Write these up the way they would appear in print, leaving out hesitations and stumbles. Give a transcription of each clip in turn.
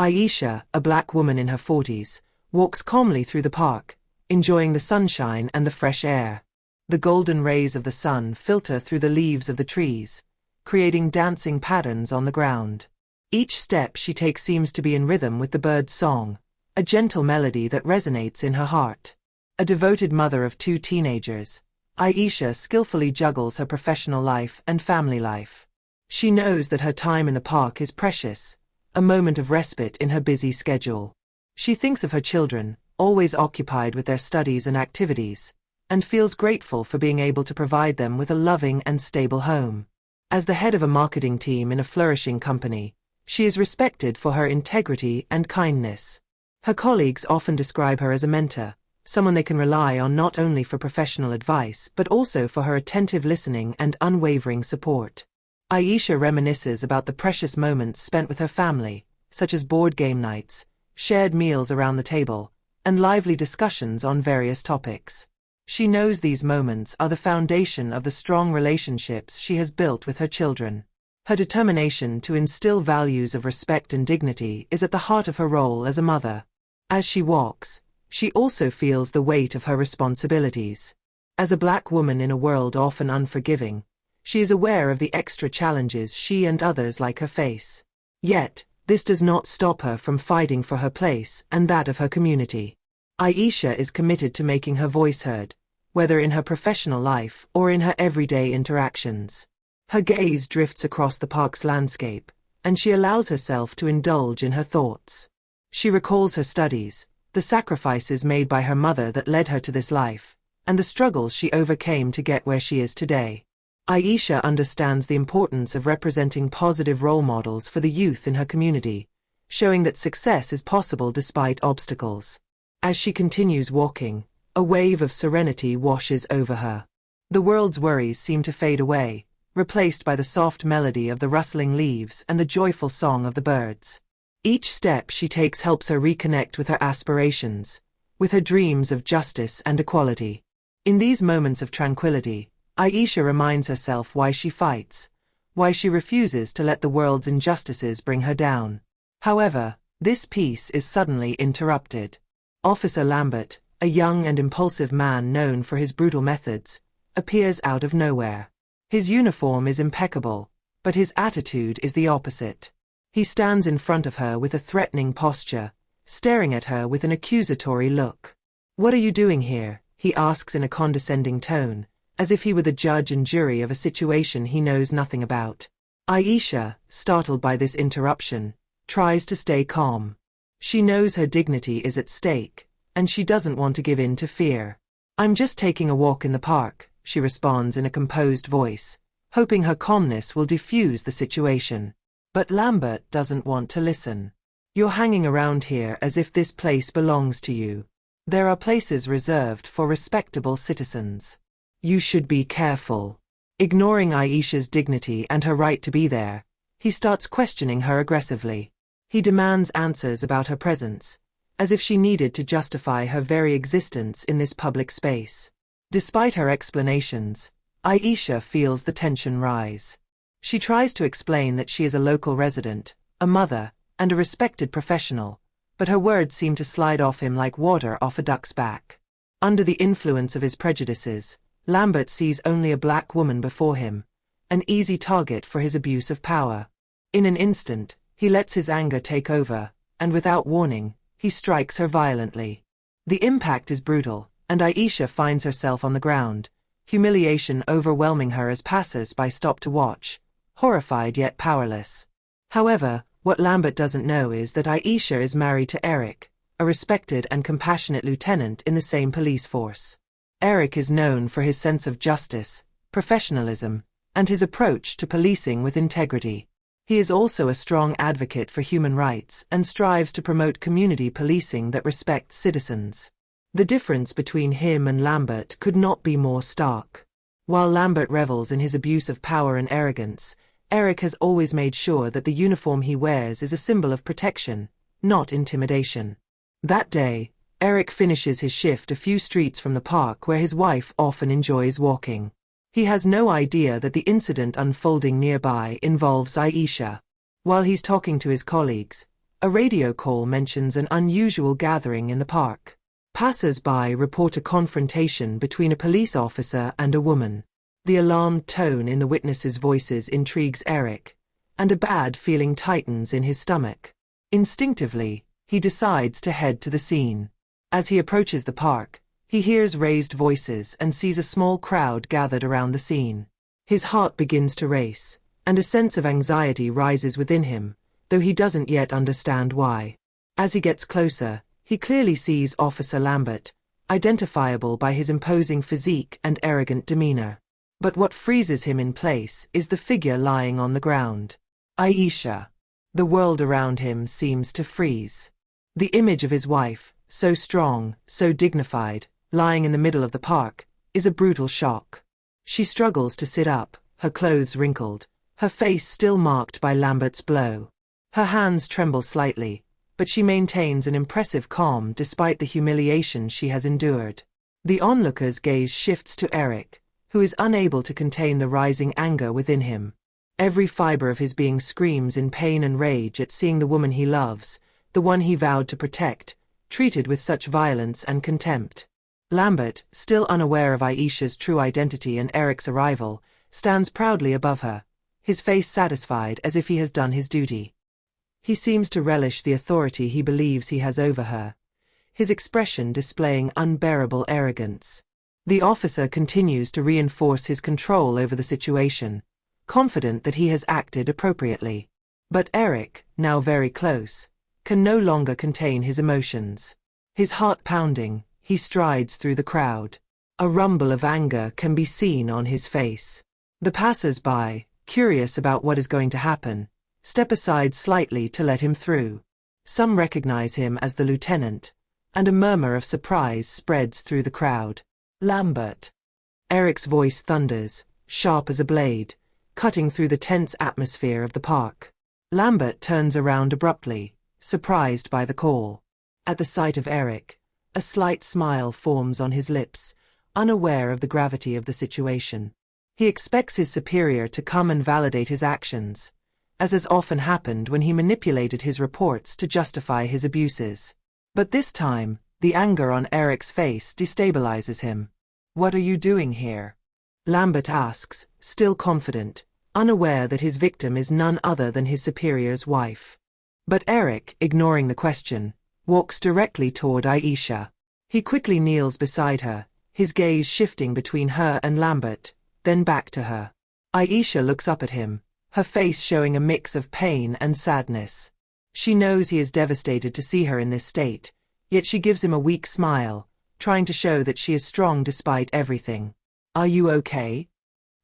Aisha, a black woman in her 40s, walks calmly through the park, enjoying the sunshine and the fresh air. The golden rays of the sun filter through the leaves of the trees, creating dancing patterns on the ground. Each step she takes seems to be in rhythm with the bird's song, a gentle melody that resonates in her heart. A devoted mother of 2 teenagers, Aisha skillfully juggles her professional life and family life. She knows that her time in the park is precious, a moment of respite in her busy schedule. She thinks of her children, always occupied with their studies and activities, and feels grateful for being able to provide them with a loving and stable home. As the head of a marketing team in a flourishing company, she is respected for her integrity and kindness. Her colleagues often describe her as a mentor, someone they can rely on not only for professional advice but also for her attentive listening and unwavering support. Aisha reminisces about the precious moments spent with her family, such as board game nights, shared meals around the table, and lively discussions on various topics. She knows these moments are the foundation of the strong relationships she has built with her children. Her determination to instill values of respect and dignity is at the heart of her role as a mother. As she walks, she also feels the weight of her responsibilities. As a black woman in a world often unforgiving, she is aware of the extra challenges she and others like her face. Yet, this does not stop her from fighting for her place and that of her community. Aisha is committed to making her voice heard, whether in her professional life or in her everyday interactions. Her gaze drifts across the park's landscape, and she allows herself to indulge in her thoughts. She recalls her studies, the sacrifices made by her mother that led her to this life, and the struggles she overcame to get where she is today. Aisha understands the importance of representing positive role models for the youth in her community, showing that success is possible despite obstacles. As she continues walking, a wave of serenity washes over her. The world's worries seem to fade away, replaced by the soft melody of the rustling leaves and the joyful song of the birds. Each step she takes helps her reconnect with her aspirations, with her dreams of justice and equality. In these moments of tranquility, Aisha reminds herself why she fights, why she refuses to let the world's injustices bring her down. However, this peace is suddenly interrupted. Officer Lambert, a young and impulsive man known for his brutal methods, appears out of nowhere. His uniform is impeccable, but his attitude is the opposite. He stands in front of her with a threatening posture, staring at her with an accusatory look. "What are you doing here?" he asks in a condescending tone, as if he were the judge and jury of a situation he knows nothing about. Aisha, startled by this interruption, tries to stay calm. She knows her dignity is at stake, and she doesn't want to give in to fear. "I'm just taking a walk in the park," she responds in a composed voice, hoping her calmness will diffuse the situation. But Lambert doesn't want to listen. "You're hanging around here as if this place belongs to you. There are places reserved for respectable citizens. You should be careful." Ignoring Aisha's dignity and her right to be there, he starts questioning her aggressively. He demands answers about her presence, as if she needed to justify her very existence in this public space. Despite her explanations, Aisha feels the tension rise. She tries to explain that she is a local resident, a mother, and a respected professional, but her words seem to slide off him like water off a duck's back. Under the influence of his prejudices, Lambert sees only a black woman before him, an easy target for his abuse of power. In an instant, he lets his anger take over, and without warning, he strikes her violently. The impact is brutal, and Aisha finds herself on the ground, humiliation overwhelming her as passers-by stop to watch, horrified yet powerless. However, what Lambert doesn't know is that Aisha is married to Eric, a respected and compassionate lieutenant in the same police force. Eric is known for his sense of justice, professionalism, and his approach to policing with integrity. He is also a strong advocate for human rights and strives to promote community policing that respects citizens. The difference between him and Lambert could not be more stark. While Lambert revels in his abuse of power and arrogance, Eric has always made sure that the uniform he wears is a symbol of protection, not intimidation. That day, Eric finishes his shift a few streets from the park where his wife often enjoys walking. He has no idea that the incident unfolding nearby involves Aisha. While he's talking to his colleagues, A radio call mentions an unusual gathering in the park. Passers-by report a confrontation between a police officer and a woman. The alarmed tone in the witnesses' voices intrigues Eric, and a bad feeling tightens in his stomach. Instinctively, he decides to head to the scene. As he approaches the park, he hears raised voices and sees a small crowd gathered around the scene. His heart begins to race, and a sense of anxiety rises within him, though he doesn't yet understand why. As he gets closer, he clearly sees Officer Lambert, identifiable by his imposing physique and arrogant demeanor. But what freezes him in place is the figure lying on the ground. Aisha. The world around him seems to freeze. The image of his wife, so strong, so dignified, lying in the middle of the park, is a brutal shock. She struggles to sit up, her clothes wrinkled, her face still marked by Lambert's blow. Her hands tremble slightly, but she maintains an impressive calm despite the humiliation she has endured. The onlooker's gaze shifts to Eric, who is unable to contain the rising anger within him. Every fiber of his being screams in pain and rage at seeing the woman he loves, the one he vowed to protect, treated with such violence and contempt. Lambert, still unaware of Aisha's true identity and Eric's arrival, stands proudly above her, his face satisfied as if he has done his duty. He seems to relish the authority he believes he has over her, his expression displaying unbearable arrogance. The officer continues to reinforce his control over the situation, confident that he has acted appropriately. But Eric, now very close, can no longer contain his emotions. His heart pounding, he strides through the crowd. A rumble of anger can be seen on his face. The passers-by, curious about what is going to happen, step aside slightly to let him through. Some recognize him as the lieutenant, and a murmur of surprise spreads through the crowd. Lambert. Eric's voice thunders, sharp as a blade, cutting through the tense atmosphere of the park. Lambert turns around abruptly, surprised by the call. At the sight of Eric, a slight smile forms on his lips, unaware of the gravity of the situation. He expects his superior to come and validate his actions, as has often happened when he manipulated his reports to justify his abuses. But this time, the anger on Eric's face destabilizes him. "What are you doing here?" Lambert asks, still confident, unaware that his victim is none other than his superior's wife. But Eric, ignoring the question, walks directly toward Aisha. He quickly kneels beside her, his gaze shifting between her and Lambert, then back to her. Aisha looks up at him, her face showing a mix of pain and sadness. She knows he is devastated to see her in this state, yet she gives him a weak smile, trying to show that she is strong despite everything. "Are you okay?"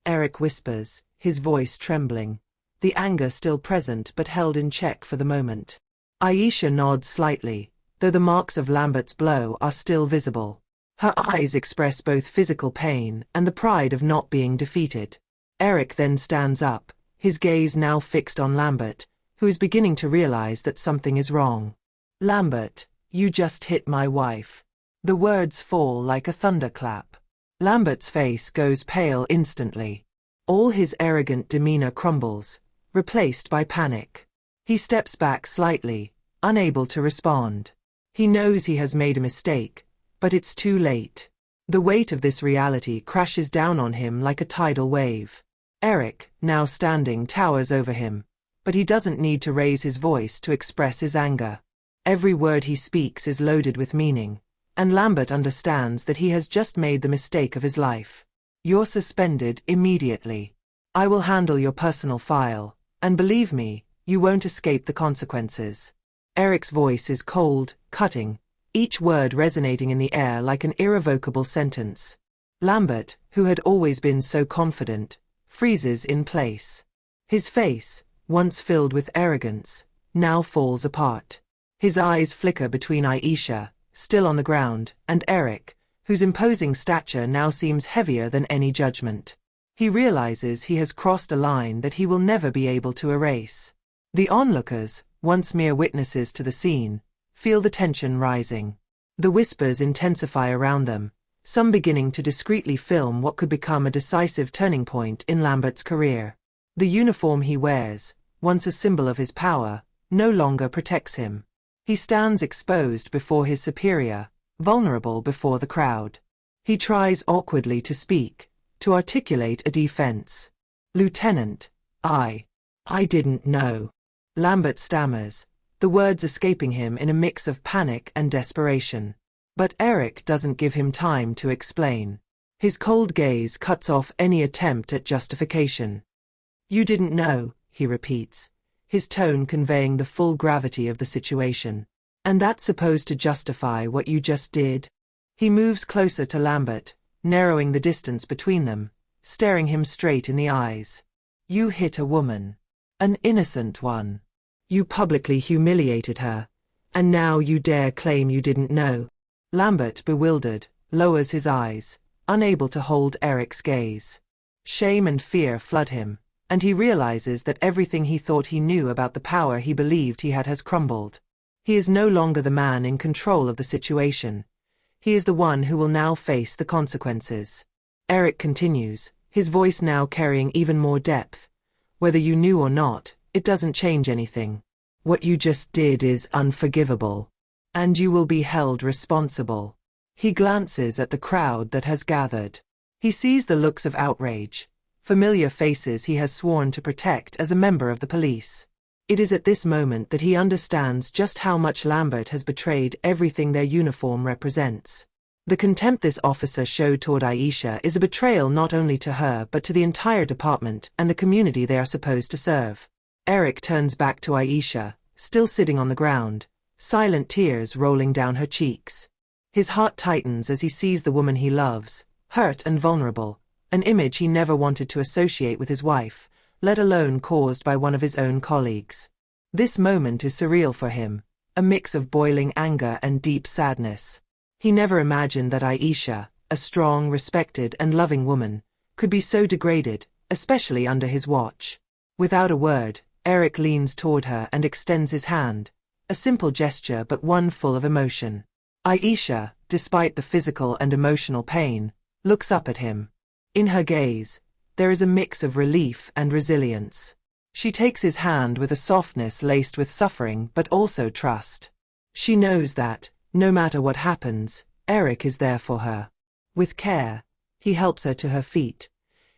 Eric whispers, his voice trembling, the anger still present but held in check for the moment. Aisha nods slightly, though the marks of Lambert's blow are still visible. Her eyes express both physical pain and the pride of not being defeated. Eric then stands up, his gaze now fixed on Lambert, who is beginning to realize that something is wrong. "Lambert, you just hit my wife." The words fall like a thunderclap. Lambert's face goes pale instantly. All his arrogant demeanor crumbles, replaced by panic. He steps back slightly, unable to respond. He knows he has made a mistake, but it's too late. The weight of this reality crashes down on him like a tidal wave. Eric, now standing, towers over him, but he doesn't need to raise his voice to express his anger. Every word he speaks is loaded with meaning, and Lambert understands that he has just made the mistake of his life. "You're suspended immediately. I will handle your personal file, and believe me, you won't escape the consequences." Eric's voice is cold, cutting, each word resonating in the air like an irrevocable sentence. Lambert, who had always been so confident, freezes in place. His face, once filled with arrogance, now falls apart. His eyes flicker between Aisha, still on the ground, and Eric, whose imposing stature now seems heavier than any judgment. He realizes he has crossed a line that he will never be able to erase. The onlookers, once mere witnesses to the scene, feel the tension rising. The whispers intensify around them, some beginning to discreetly film what could become a decisive turning point in Lambert's career. The uniform he wears, once a symbol of his power, no longer protects him. He stands exposed before his superior, vulnerable before the crowd. He tries awkwardly to speak, to articulate a defense. "Lieutenant, I didn't know." Lambert stammers, the words escaping him in a mix of panic and desperation. But Eric doesn't give him time to explain. His cold gaze cuts off any attempt at justification. "You didn't know," he repeats, his tone conveying the full gravity of the situation. "And that's supposed to justify what you just did?" He moves closer to Lambert, narrowing the distance between them, staring him straight in the eyes. "You hit a woman. An innocent one. You publicly humiliated her. And now you dare claim you didn't know." Lambert, bewildered, lowers his eyes, unable to hold Eric's gaze. Shame and fear flood him, and he realizes that everything he thought he knew about the power he believed he had has crumbled. He is no longer the man in control of the situation. He is the one who will now face the consequences. Eric continues, his voice now carrying even more depth. "Whether you knew or not, it doesn't change anything. What you just did is unforgivable. And you will be held responsible." He glances at the crowd that has gathered. He sees the looks of outrage, familiar faces he has sworn to protect as a member of the police. It is at this moment that he understands just how much Lambert has betrayed everything their uniform represents. The contempt this officer showed toward Aisha is a betrayal not only to her but to the entire department and the community they are supposed to serve. Eric turns back to Aisha, still sitting on the ground, silent tears rolling down her cheeks. His heart tightens as he sees the woman he loves, hurt and vulnerable, an image he never wanted to associate with his wife, let alone caused by one of his own colleagues. This moment is surreal for him, a mix of boiling anger and deep sadness. He never imagined that Aisha, a strong, respected and loving woman, could be so degraded, especially under his watch. Without a word, Eric leans toward her and extends his hand, a simple gesture but one full of emotion. Aisha, despite the physical and emotional pain, looks up at him. In her gaze, there is a mix of relief and resilience. She takes his hand with a softness laced with suffering but also trust. She knows that, no matter what happens, Eric is there for her. With care, he helps her to her feet,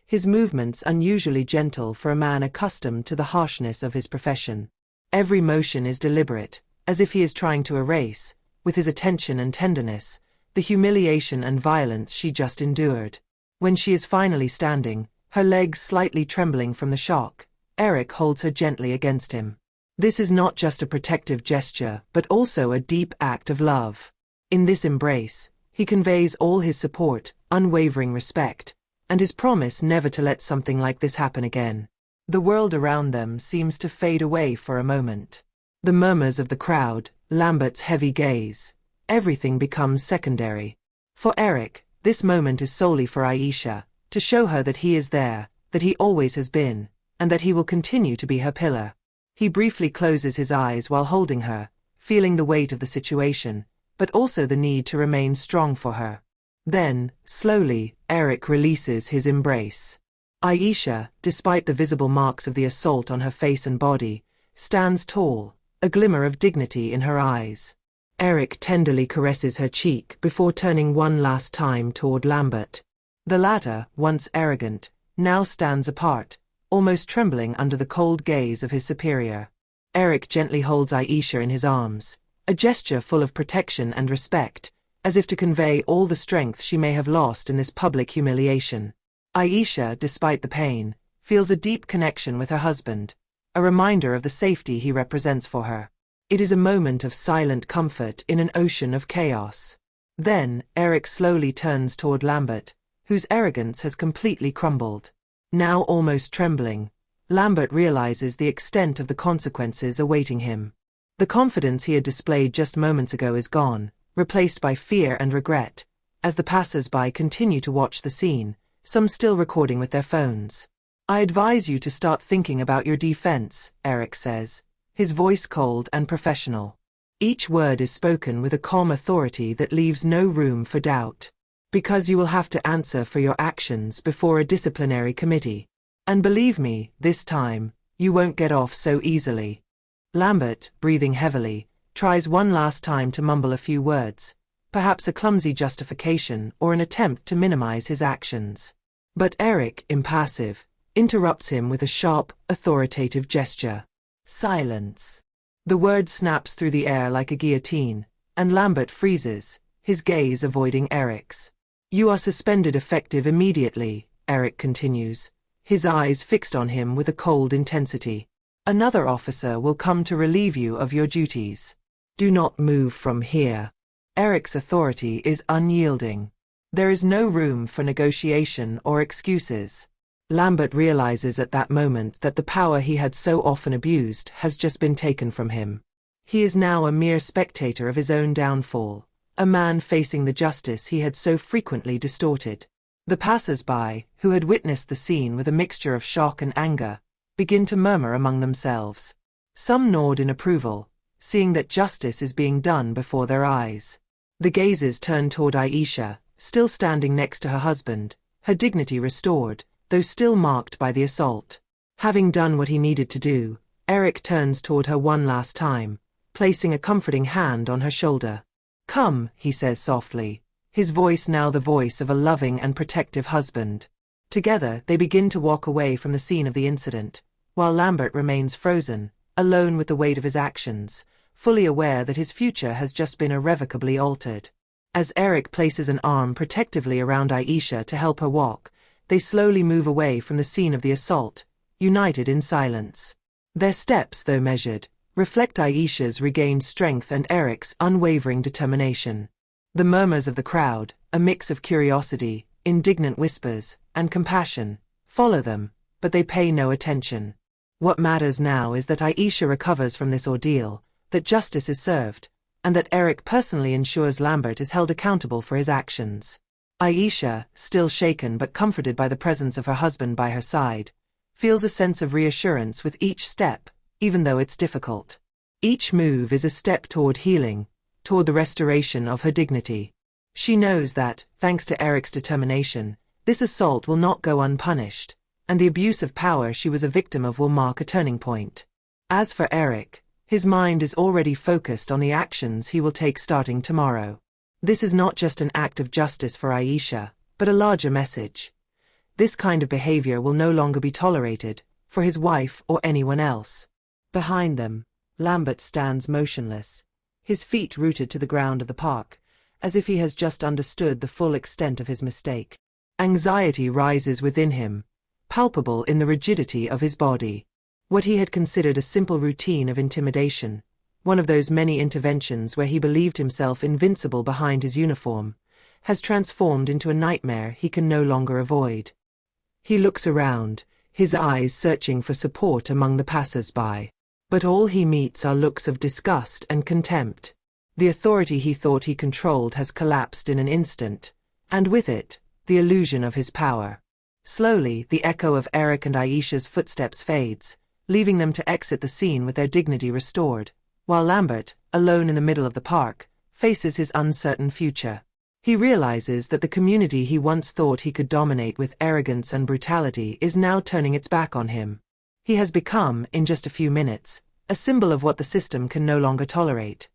his movements unusually gentle for a man accustomed to the harshness of his profession. Every motion is deliberate, as if he is trying to erase, with his attention and tenderness, the humiliation and violence she just endured. When she is finally standing, her legs slightly trembling from the shock, Eric holds her gently against him. This is not just a protective gesture but also a deep act of love. In this embrace, he conveys all his support, unwavering respect, and his promise never to let something like this happen again. The world around them seems to fade away for a moment. The murmurs of the crowd, Lambert's heavy gaze, everything becomes secondary. For Eric, this moment is solely for Aisha, to show her that he is there, that he always has been, and that he will continue to be her pillar. He briefly closes his eyes while holding her, feeling the weight of the situation, but also the need to remain strong for her. Then, slowly, Eric releases his embrace. Aisha, despite the visible marks of the assault on her face and body, stands tall, a glimmer of dignity in her eyes. Eric tenderly caresses her cheek before turning one last time toward Lambert. The latter, once arrogant, now stands apart, almost trembling under the cold gaze of his superior. Eric gently holds Aisha in his arms, a gesture full of protection and respect, as if to convey all the strength she may have lost in this public humiliation. Aisha, despite the pain, feels a deep connection with her husband, a reminder of the safety he represents for her. It is a moment of silent comfort in an ocean of chaos. Then, Eric slowly turns toward Lambert, whose arrogance has completely crumbled. Now almost trembling, Lambert realizes the extent of the consequences awaiting him. The confidence he had displayed just moments ago is gone, replaced by fear and regret, as the passers-by continue to watch the scene, some still recording with their phones. "I advise you to start thinking about your defense," Eric says, his voice cold and professional. Each word is spoken with a calm authority that leaves no room for doubt. "Because you will have to answer for your actions before a disciplinary committee. And believe me, this time, you won't get off so easily." Lambert, breathing heavily, tries one last time to mumble a few words, perhaps a clumsy justification or an attempt to minimize his actions. But Eric, impassive, interrupts him with a sharp, authoritative gesture. Silence. The word snaps through the air like a guillotine, and Lambert freezes, his gaze avoiding Eric's. You are suspended effective immediately, Eric continues, his eyes fixed on him with a cold intensity. Another officer will come to relieve you of your duties. Do not move from here. Eric's authority is unyielding. There is no room for negotiation or excuses. Lambert realizes at that moment that the power he had so often abused has just been taken from him. He is now a mere spectator of his own downfall, a man facing the justice he had so frequently distorted. The passers-by, who had witnessed the scene with a mixture of shock and anger, begin to murmur among themselves. Some nod in approval, seeing that justice is being done before their eyes. The gazes turn toward Aisha, still standing next to her husband, her dignity restored, though still marked by the assault. Having done what he needed to do, Eric turns toward her one last time, placing a comforting hand on her shoulder. Come, he says softly, his voice now the voice of a loving and protective husband. Together they begin to walk away from the scene of the incident, while Lambert remains frozen, alone with the weight of his actions, fully aware that his future has just been irrevocably altered. As Eric places an arm protectively around Aisha to help her walk, they slowly move away from the scene of the assault, united in silence. Their steps, though measured, reflect Aisha's regained strength and Eric's unwavering determination. The murmurs of the crowd, a mix of curiosity, indignant whispers, and compassion, follow them, but they pay no attention. What matters now is that Aisha recovers from this ordeal, that justice is served, and that Eric personally ensures Lambert is held accountable for his actions. Aisha, still shaken but comforted by the presence of her husband by her side, feels a sense of reassurance with each step, even though it's difficult. Each move is a step toward healing, toward the restoration of her dignity. She knows that, thanks to Eric's determination, this assault will not go unpunished, and the abuse of power she was a victim of will mark a turning point. As for Eric, his mind is already focused on the actions he will take starting tomorrow. This is not just an act of justice for Aisha, but a larger message. This kind of behavior will no longer be tolerated, for his wife or anyone else. Behind them, Lambert stands motionless, his feet rooted to the ground of the park, as if he has just understood the full extent of his mistake. Anxiety rises within him, palpable in the rigidity of his body. What he had considered a simple routine of intimidation, one of those many interventions where he believed himself invincible behind his uniform, has transformed into a nightmare he can no longer avoid. He looks around, his eyes searching for support among the passers-by. But all he meets are looks of disgust and contempt. The authority he thought he controlled has collapsed in an instant, and with it, the illusion of his power. Slowly, the echo of Eric and Aisha's footsteps fades, leaving them to exit the scene with their dignity restored, while Lambert, alone in the middle of the park, faces his uncertain future. He realizes that the community he once thought he could dominate with arrogance and brutality is now turning its back on him. He has become, in just a few minutes, a symbol of what the system can no longer tolerate.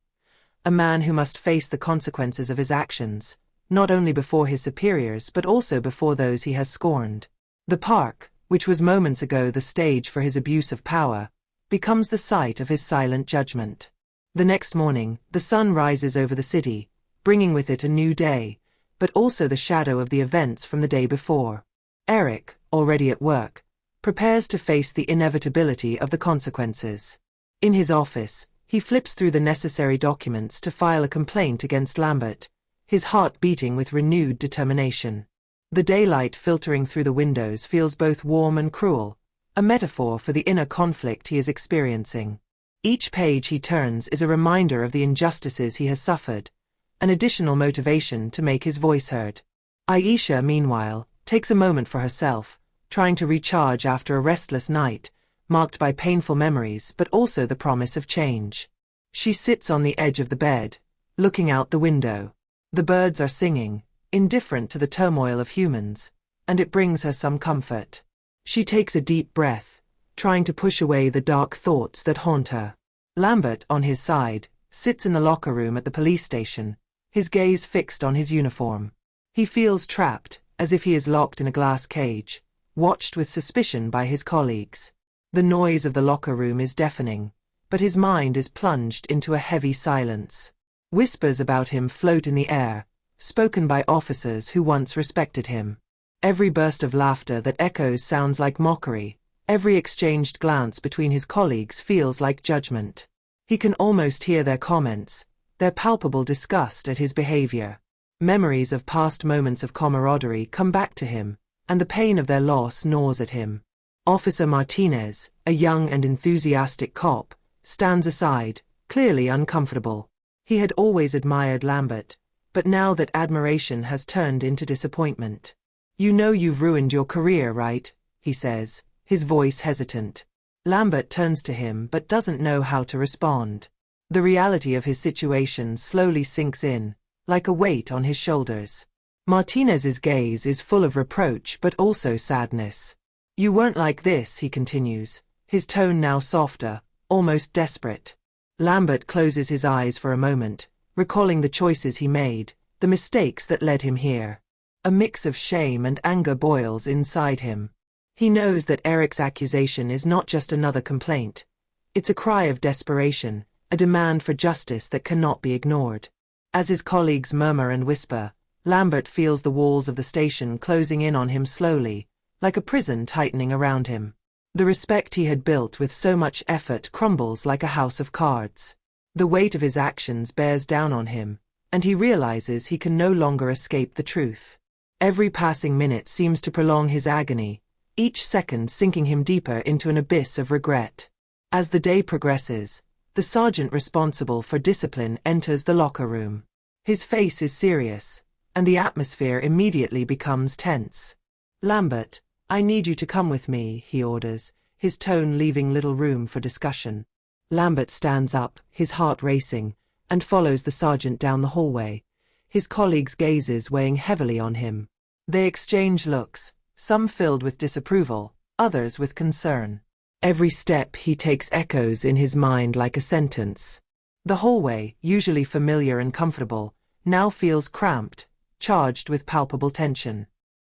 A man who must face the consequences of his actions, not only before his superiors but also before those he has scorned. The park, which was moments ago the stage for his abuse of power, becomes the site of his silent judgment. The next morning, the sun rises over the city, bringing with it a new day, but also the shadow of the events from the day before. Eric, already at work, prepares to face the inevitability of the consequences. In his office, he flips through the necessary documents to file a complaint against Lambert, his heart beating with renewed determination. The daylight filtering through the windows feels both warm and cruel, a metaphor for the inner conflict he is experiencing. Each page he turns is a reminder of the injustices he has suffered, an additional motivation to make his voice heard. Aisha, meanwhile, takes a moment for herself, trying to recharge after a restless night, marked by painful memories but also the promise of change. She sits on the edge of the bed, looking out the window. The birds are singing, indifferent to the turmoil of humans, and it brings her some comfort. She takes a deep breath, trying to push away the dark thoughts that haunt her. Lambert, on his side, sits in the locker room at the police station, his gaze fixed on his uniform. He feels trapped, as if he is locked in a glass cage, watched with suspicion by his colleagues. The noise of the locker room is deafening, but his mind is plunged into a heavy silence. Whispers about him float in the air, spoken by officers who once respected him. Every burst of laughter that echoes sounds like mockery. Every exchanged glance between his colleagues feels like judgment. He can almost hear their comments, their palpable disgust at his behavior. Memories of past moments of camaraderie come back to him, and the pain of their loss gnaws at him. Officer Martinez, a young and enthusiastic cop, stands aside, clearly uncomfortable. He had always admired Lambert, but now that admiration has turned into disappointment. "You know you've ruined your career, right?" he says, his voice hesitant. Lambert turns to him but doesn't know how to respond. The reality of his situation slowly sinks in, like a weight on his shoulders. Martinez's gaze is full of reproach but also sadness. "You weren't like this," he continues, his tone now softer, almost desperate. Lambert closes his eyes for a moment, recalling the choices he made, the mistakes that led him here. A mix of shame and anger boils inside him. He knows that Eric's accusation is not just another complaint. It's a cry of desperation, a demand for justice that cannot be ignored. As his colleagues murmur and whisper, Lambert feels the walls of the station closing in on him slowly, like a prison tightening around him. The respect he had built with so much effort crumbles like a house of cards. The weight of his actions bears down on him, and he realizes he can no longer escape the truth. Every passing minute seems to prolong his agony, each second sinking him deeper into an abyss of regret. As the day progresses, the sergeant responsible for discipline enters the locker room. His face is serious, and the atmosphere immediately becomes tense. "Lambert, I need you to come with me," he orders, his tone leaving little room for discussion. Lambert stands up, his heart racing, and follows the sergeant down the hallway, his colleagues' gazes weighing heavily on him. They exchange looks, some filled with disapproval, others with concern. Every step he takes echoes in his mind like a sentence. The hallway, usually familiar and comfortable, now feels cramped, charged with palpable tension.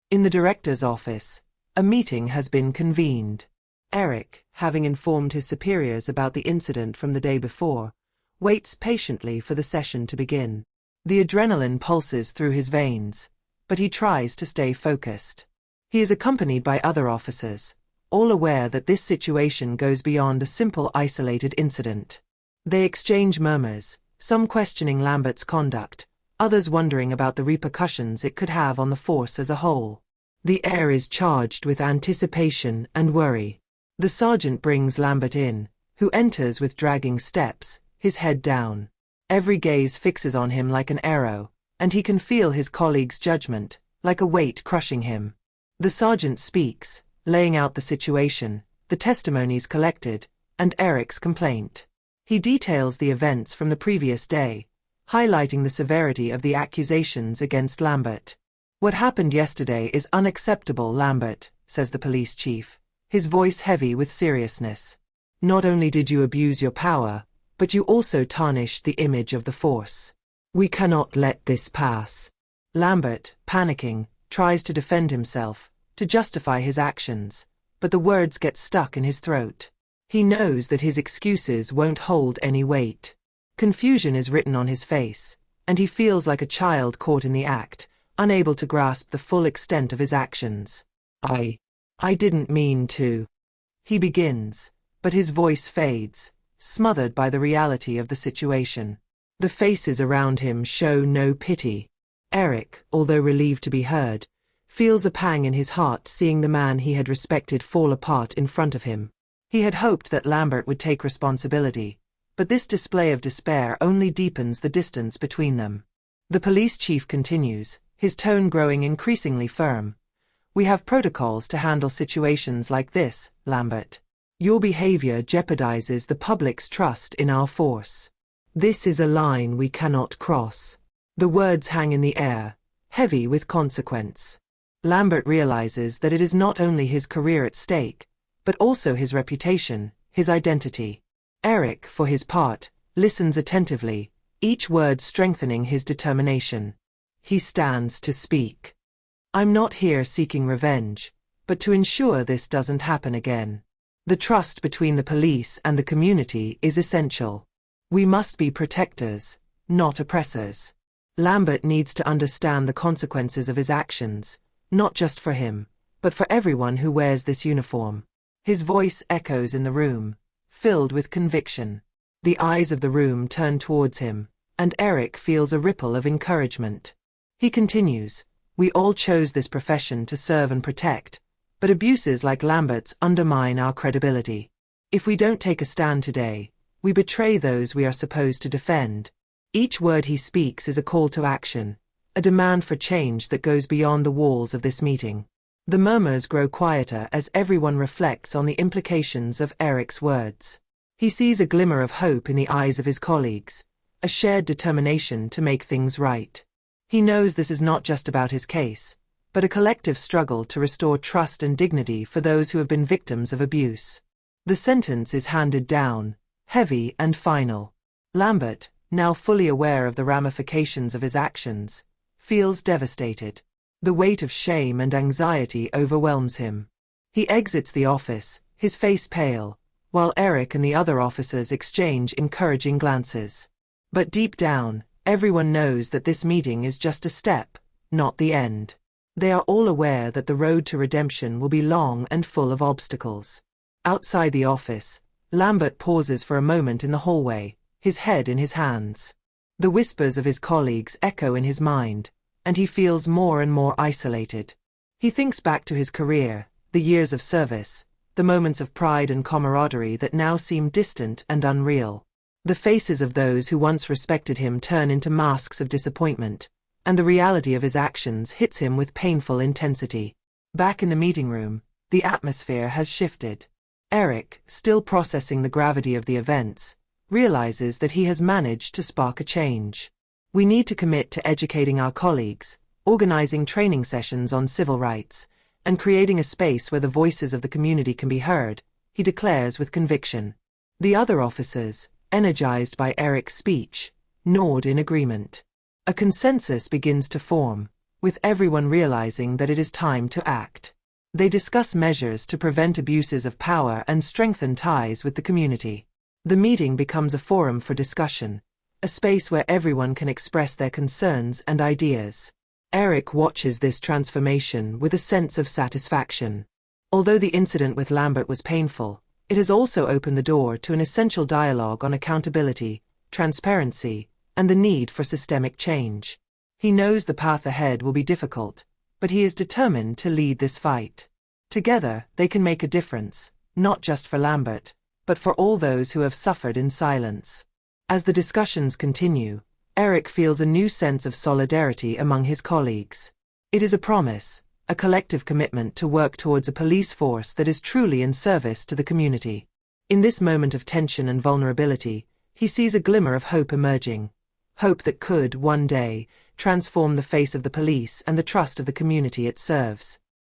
In the director's office, a meeting has been convened. Eric, having informed his superiors about the incident from the day before, waits patiently for the session to begin. The adrenaline pulses through his veins, but he tries to stay focused. He is accompanied by other officers, all aware that this situation goes beyond a simple isolated incident. They exchange murmurs, some questioning Lambert's conduct, others wondering about the repercussions it could have on the force as a whole. The air is charged with anticipation and worry. The sergeant brings Lambert in, who enters with dragging steps, his head down. Every gaze fixes on him like an arrow, and he can feel his colleagues' judgment, like a weight crushing him. The sergeant speaks, laying out the situation, the testimonies collected, and Eric's complaint. He details the events from the previous day, highlighting the severity of the accusations against Lambert. "What happened yesterday is unacceptable, Lambert," says the police chief, his voice heavy with seriousness. "Not only did you abuse your power, but you also tarnished the image of the force. We cannot let this pass." Lambert, panicking, tries to defend himself, to justify his actions, but the words get stuck in his throat. He knows that his excuses won't hold any weight. Confusion is written on his face, and he feels like a child caught in the act, unable to grasp the full extent of his actions. I didn't mean to," he begins, but his voice fades, smothered by the reality of the situation. The faces around him show no pity. Eric, although relieved to be heard, feels a pang in his heart seeing the man he had respected fall apart in front of him. He had hoped that Lambert would take responsibility, but this display of despair only deepens the distance between them. The police chief continues, his tone growing increasingly firm. "We have protocols to handle situations like this, Lambert. Your behavior jeopardizes the public's trust in our force. This is a line we cannot cross." The words hang in the air, heavy with consequence. Lambert realizes that it is not only his career at stake, but also his reputation, his identity. Eric, for his part, listens attentively, each word strengthening his determination. He stands to speak. "I'm not here seeking revenge, but to ensure this doesn't happen again. The trust between the police and the community is essential. We must be protectors, not oppressors. Lambert needs to understand the consequences of his actions, not just for him, but for everyone who wears this uniform." His voice echoes in the room, filled with conviction. The eyes of the room turn towards him, and Eric feels a ripple of encouragement. He continues, "We all chose this profession to serve and protect, but abuses like Lambert's undermine our credibility. If we don't take a stand today, we betray those we are supposed to defend." Each word he speaks is a call to action, a demand for change that goes beyond the walls of this meeting. The murmurs grow quieter as everyone reflects on the implications of Eric's words. He sees a glimmer of hope in the eyes of his colleagues, a shared determination to make things right. He knows this is not just about his case, but a collective struggle to restore trust and dignity for those who have been victims of abuse. The sentence is handed down, heavy and final. Lambert, now fully aware of the ramifications of his actions, feels devastated. The weight of shame and anxiety overwhelms him. He exits the office, his face pale, while Eric and the other officers exchange encouraging glances. But deep down, everyone knows that this meeting is just a step, not the end. They are all aware that the road to redemption will be long and full of obstacles. Outside the office, Lambert pauses for a moment in the hallway, his head in his hands. The whispers of his colleagues echo in his mind, and he feels more and more isolated. He thinks back to his career, the years of service, the moments of pride and camaraderie that now seem distant and unreal. The faces of those who once respected him turn into masks of disappointment, and the reality of his actions hits him with painful intensity. Back in the meeting room, the atmosphere has shifted. Eric, still processing the gravity of the events, realizes that he has managed to spark a change. "We need to commit to educating our colleagues, organizing training sessions on civil rights, and creating a space where the voices of the community can be heard," he declares with conviction. The other officers, energized by Eric's speech, nod in agreement. A consensus begins to form, with everyone realizing that it is time to act. They discuss measures to prevent abuses of power and strengthen ties with the community. The meeting becomes a forum for discussion, a space where everyone can express their concerns and ideas. Eric watches this transformation with a sense of satisfaction. Although the incident with Lambert was painful, it has also opened the door to an essential dialogue on accountability, transparency, and the need for systemic change. He knows the path ahead will be difficult, but he is determined to lead this fight. Together, they can make a difference, not just for Lambert, but for all those who have suffered in silence. As the discussions continue, Eric feels a new sense of solidarity among his colleagues. It is a promise, a collective commitment to work towards a police force that is truly in service to the community. In this moment of tension and vulnerability, he sees a glimmer of hope emerging. Hope that could, one day, transform the face of the police and the trust of the community it serves.